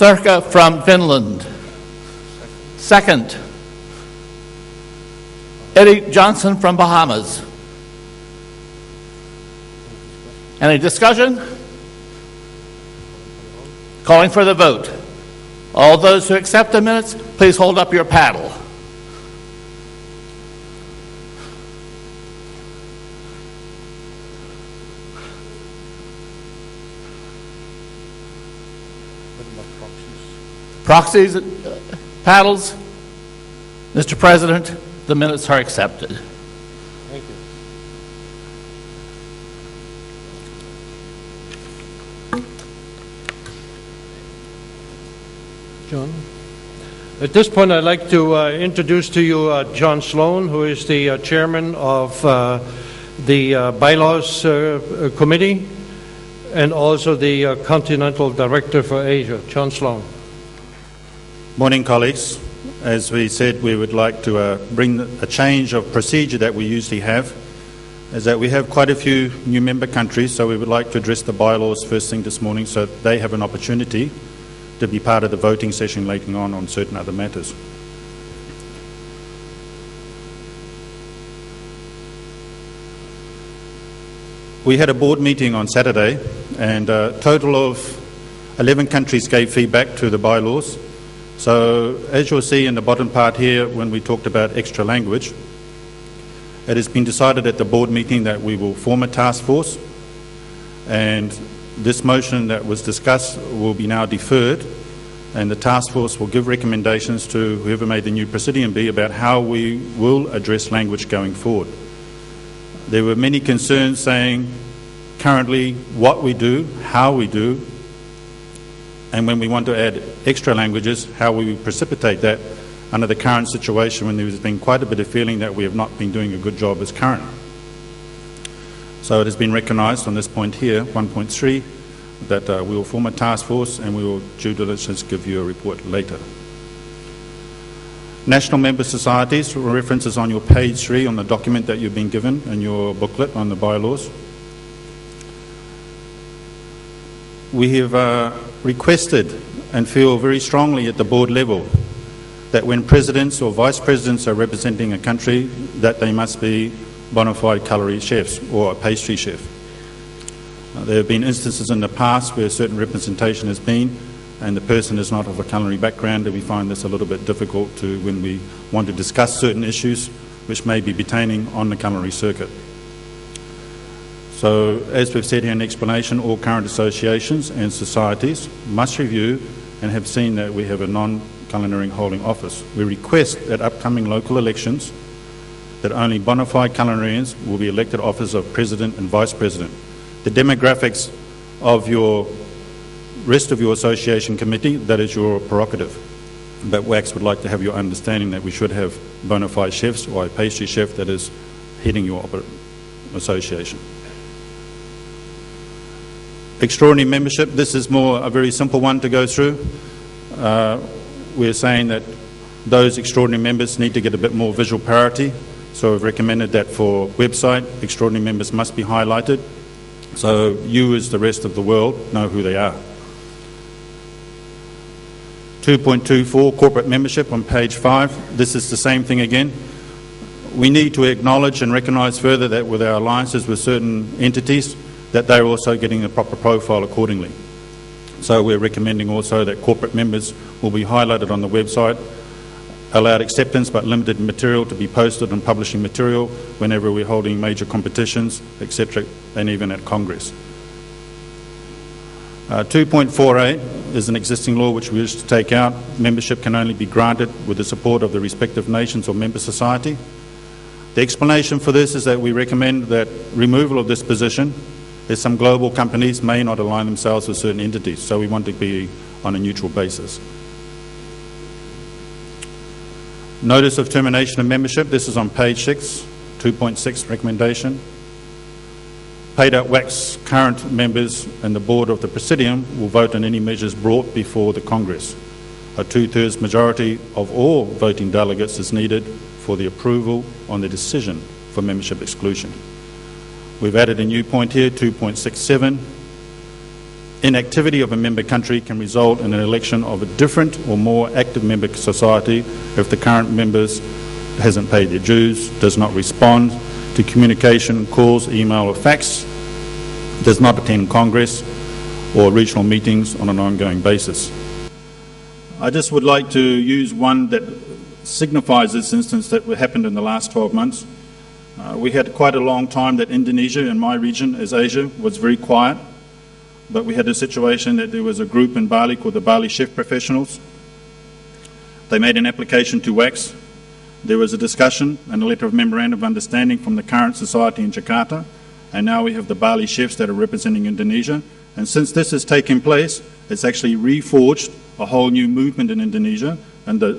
Sirka from Finland. Second, Eddie Johnson from Bahamas. Any discussion? Calling for the vote. All those who accept the minutes, please hold up your paddle. Proxies, paddles. Mr. President, the minutes are accepted. Thank you. John? At this point, I'd like to introduce to you John Sloan, who is the chairman of the Bylaws Committee and also the Continental Director for Asia. John Sloan. Morning, colleagues. As we said, we would like to bring a change of procedure that we usually have, is that we have quite a few new member countries, so we would like to address the bylaws first thing this morning so they have an opportunity to be part of the voting session later on certain other matters. We had a board meeting on Saturday, and a total of 11 countries gave feedback to the bylaws. So, as you'll see in the bottom part here, when we talked about extra language, it has been decided at the board meeting that we will form a task force, and this motion that was discussed will be now deferred, and the task force will give recommendations to whoever made the new Presidium be about how we will address language going forward. There were many concerns saying currently what we do, how we do, and when we want to add extra languages, how we precipitate that under the current situation when there's been quite a bit of feeling that we have not been doing a good job as current. So it has been recognised on this point here, 1.3, that we will form a task force and we will due diligence give you a report later. National member societies, references on your page 3 on the document that you've been given in your booklet on the bylaws. We have requested and feel very strongly at the board level that when presidents or vice presidents are representing a country, that they must be bona fide culinary chefs or a pastry chef. There have been instances in the past where certain representation has been and the person is not of a culinary background, and we find this a little bit difficult to when we want to discuss certain issues which may be pertaining on the culinary circuit. So, as we've said here in the explanation, all current associations and societies must review and have seen that we have a non-culinary holding office. We request at upcoming local elections that only bona fide culinarians will be elected office of President and Vice President. The demographics of your rest of your association committee, that is your prerogative. But WACS would like to have your understanding that we should have bona fide chefs or a pastry chef that is heading your association. Extraordinary membership, this is more a very simple one to go through. We're saying that those extraordinary members need to get a bit more visual parity, so we've recommended that for website, extraordinary members must be highlighted, so you as the rest of the world know who they are. 2.24, corporate membership on page 5, this is the same thing again. We need to acknowledge and recognise further that with our alliances with certain entities, that they're also getting a proper profile accordingly. So we're recommending also that corporate members will be highlighted on the website, allowed acceptance but limited material to be posted and publishing material whenever we're holding major competitions, etc., and even at Congress. 2.48 is an existing law which we wish to take out. Membership can only be granted with the support of the respective nations or member society. The explanation for this is that we recommend that removal of this position. There's some global companies may not align themselves with certain entities, so we want to be on a neutral basis. Notice of termination of membership, this is on page 6, 2.6 recommendation. Paid out WACS current members and the board of the Presidium will vote on any measures brought before the Congress. A 2/3 majority of all voting delegates is needed for the approval on the decision for membership exclusion. We've added a new point here, 2.67. inactivity of a member country can result in an election of a different or more active member society if the current members hasn't paid their dues, does not respond to communication, calls, email or fax, does not attend Congress or regional meetings on an ongoing basis. I just would like to use one that signifies this instance that happened in the last 12 months. We had quite a long time that Indonesia, in my region as Asia, was very quiet, but we had a situation that there was a group in Bali called the Bali Chef Professionals. They made an application to WACS. There was a discussion and a letter of memorandum of understanding from the current society in Jakarta, and now we have the Bali chefs that are representing Indonesia. And since this has taken place, it's actually reforged a whole new movement in Indonesia, and the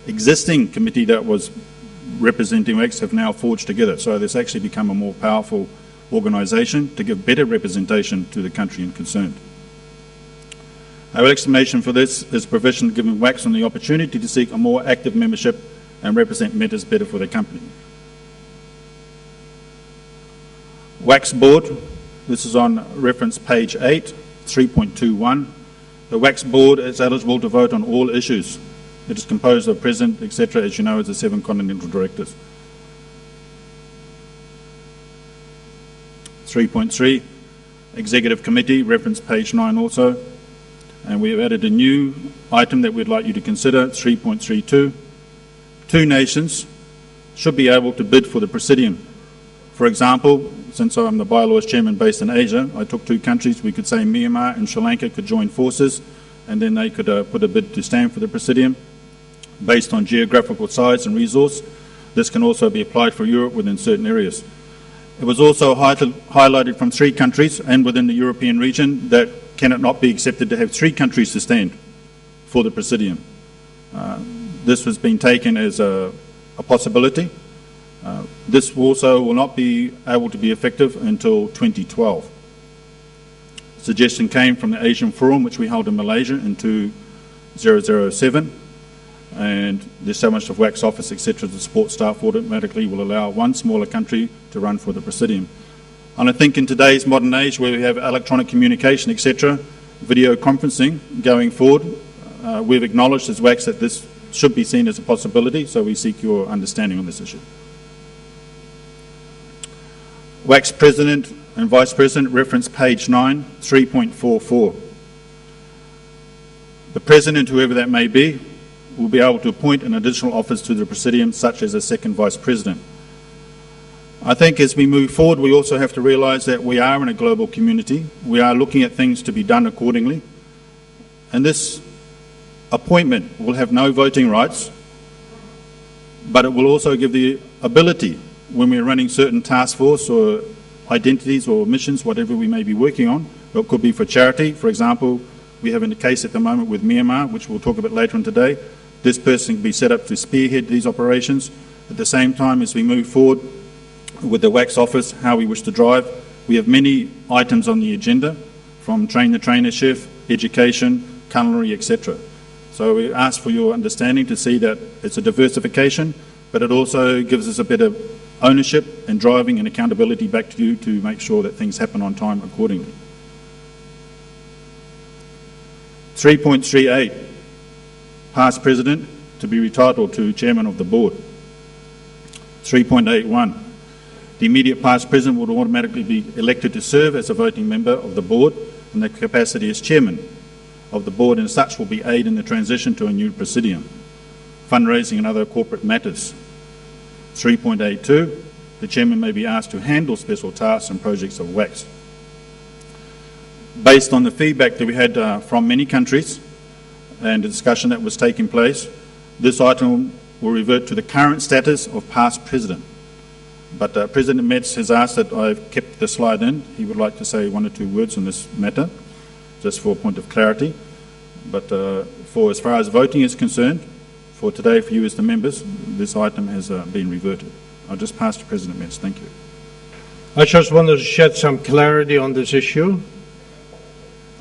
existing committee that was representing WACS have now forged together. So this actually become a more powerful organisation to give better representation to the country in concern. Our explanation for this is provision giving WACS on the opportunity to seek a more active membership and represent matters better for the company. WACS Board, this is on reference page 8, 3.21. The WACS Board is eligible to vote on all issues. It is composed of President, etc., as you know, as the 7 continental directors. 3.3, Executive Committee, reference page 9 also. And we have added a new item that we'd like you to consider, 3.32. 2 nations should be able to bid for the Presidium. For example, since I'm the bylaws chairman based in Asia, I took 2 countries. We could say Myanmar and Sri Lanka could join forces, and then they could put a bid to stand for the Presidium based on geographical size and resource. This can also be applied for Europe within certain areas. It was also highlighted from 3 countries and within the European region that cannot not be accepted to have 3 countries to stand for the Presidium. This has been taken as a possibility. This also will not be able to be effective until 2012. Suggestion came from the Asian Forum, which we held in Malaysia in 2007, and the establishment of WACS office, etc., the support staff automatically will allow 1 smaller country to run for the Presidium. And I think in today's modern age, where we have electronic communication, etc., video conferencing going forward, we've acknowledged as WACS that this should be seen as a possibility, so we seek your understanding on this issue. WACS President and Vice President, reference page 9, 3.44. The President, whoever that may be, will be able to appoint an additional office to the Presidium, such as a second Vice President. I think as we move forward, we also have to realise that we are in a global community. We are looking at things to be done accordingly. And this appointment will have no voting rights, but it will also give the ability, when we're running certain task force or identities or missions, whatever we may be working on, it could be for charity. For example, we have a case at the moment with Myanmar, which we'll talk about later on today. This person can be set up to spearhead these operations. At the same time, as we move forward with the WACS office, how we wish to drive, we have many items on the agenda, from train the trainer chef, education, culinary, etc. So we ask for your understanding to see that it's a diversification, but it also gives us a bit of ownership and driving and accountability back to you to make sure that things happen on time accordingly. 3.38, past president to be retitled to chairman of the board. 3.81, the immediate past president would automatically be elected to serve as a voting member of the board in the capacity as chairman of the board, and such will be aid in the transition to a new presidium, fundraising and other corporate matters. 3.82, the chairman may be asked to handle special tasks and projects of WACS. Based on the feedback that we had from many countries and the discussion that was taking place, this item will revert to the current status of past president. But President Metz has asked that I've kept the slide in. He would like to say 1 or 2 words on this matter, just for a point of clarity. But for as far as voting is concerned, for today, for you as the members, this item has been reverted. I'll just pass to President Metz. Thank you. I just wanted to shed some clarity on this issue.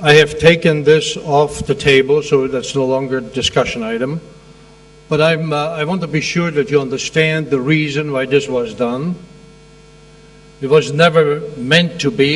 I have taken this off the table, so that's no longer a discussion item. But I want to be sure that you understand the reason why this was done. It was never meant to be